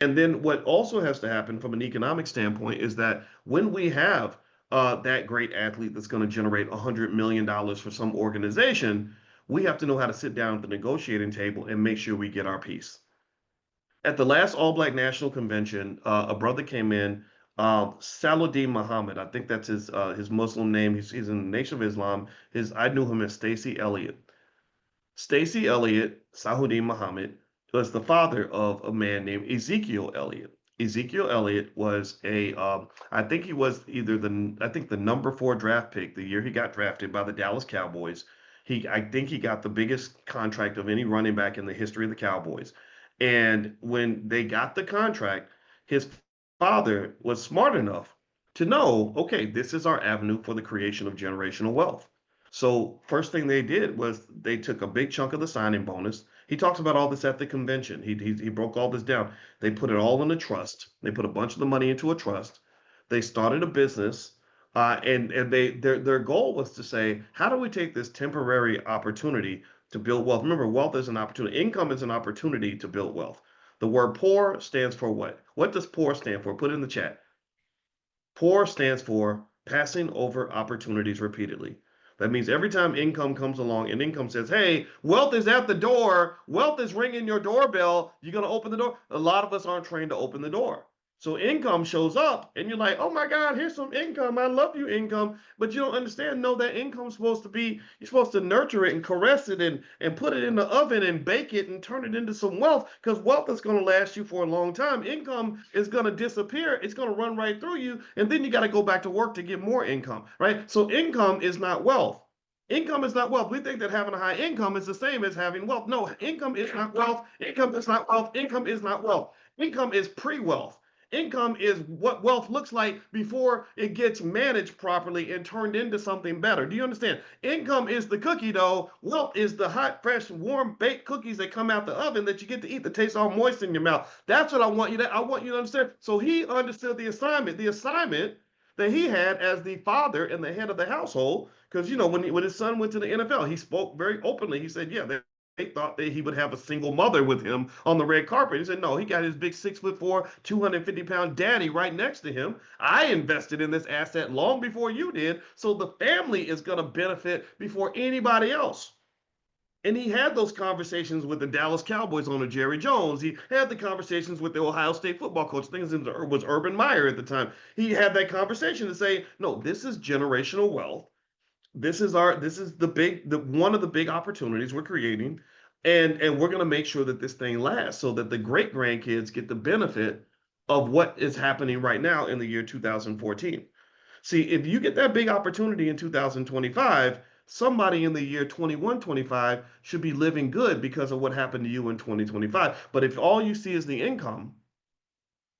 And then what also has to happen from an economic standpoint is that when we have that great athlete that's going to generate $100 million for some organization, we have to know how to sit down at the negotiating table and make sure we get our piece. At the last All Black National Convention, a brother came in, Saladin Muhammad. I think that's his Muslim name. He's in the Nation of Islam. His I knew him as Stacey Elliott. Stacey Elliott, Saladin Muhammad, was the father of a man named Ezekiel Elliott. Ezekiel Elliott was I think he was I think the number 4 draft pick the year he got drafted by the Dallas Cowboys. I think he got the biggest contract of any running back in the history of the Cowboys. And when they got the contract, his father was smart enough to know, okay, this is our avenue for the creation of generational wealth. So first thing they did was they took a big chunk of the signing bonus. He talks about all this at the convention. He broke all this down. They put it all in a trust. They put a bunch of the money into a trust. They started a business, and their goal was to say, how do we take this temporary opportunity to build wealth? Remember, wealth is an opportunity. Income is an opportunity to build wealth. The word poor stands for what? What does poor stand for? Put it in the chat. Poor stands for passing over opportunities repeatedly. That means every time income comes along and income says, hey, wealth is at the door, wealth is ringing your doorbell, you're going to open the door. A lot of us aren't trained to open the door. So income shows up and you're like, oh my God, here's some income. I love you, income. But you don't understand, no, that income's supposed to be, you're supposed to nurture it and caress it and put it in the oven and bake it and turn it into some wealth because wealth is going to last you for a long time. Income is going to disappear. It's going to run right through you. And then you got to go back to work to get more income, right? So income is not wealth. Income is not wealth. We think that having a high income is the same as having wealth. No, income is not wealth. Income is not wealth. Income is not wealth. Income is pre-wealth. Income is what wealth looks like before it gets managed properly and turned into something better. Do you understand? Income is the cookie dough. Wealth is the hot, fresh, warm baked cookies that come out the oven that you get to eat that taste all moist in your mouth. That's what I want you to understand. So he understood the assignment. The assignment that he had as the father and the head of the household. Because when his son went to the NFL, he spoke very openly. He said, "Yeah, they thought that he would have a single mother with him on the red carpet." He said, "No, he got his big 6'4", 250-pound daddy right next to him. I invested in this asset long before you did, so the family is going to benefit before anybody else." And he had those conversations with the Dallas Cowboys owner, Jerry Jones. He had the conversations with the Ohio State football coach. Things was Urban Meyer at the time. He had that conversation to say, no, this is generational wealth. This is the one of the big opportunities we're creating. And we're going to make sure that this thing lasts so that the great grandkids get the benefit of what is happening right now in the year 2014. See, if you get that big opportunity in 2025, somebody in the year 2125 should be living good because of what happened to you in 2025. But if all you see is the income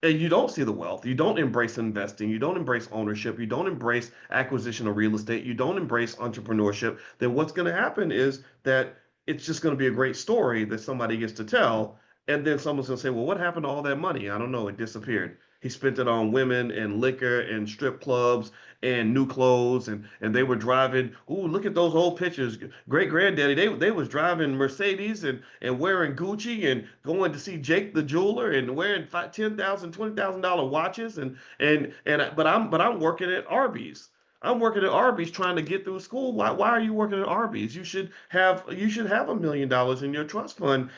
and you don't see the wealth, you don't embrace investing, you don't embrace ownership, you don't embrace acquisition of real estate, you don't embrace entrepreneurship, then what's going to happen is that it's just going to be a great story that somebody gets to tell. And then someone's going to say, well, what happened to all that money? I don't know. It disappeared. He spent it on women and liquor and strip clubs and new clothes and they were driving. Ooh, look at those old pictures. Great granddaddy, they was driving Mercedes and wearing Gucci and going to see Jake the jeweler and wearing $10,000, $20,000 watches but I'm working at Arby's. I'm working at Arby's trying to get through school. Why are you working at Arby's? You should have $1 million in your trust fund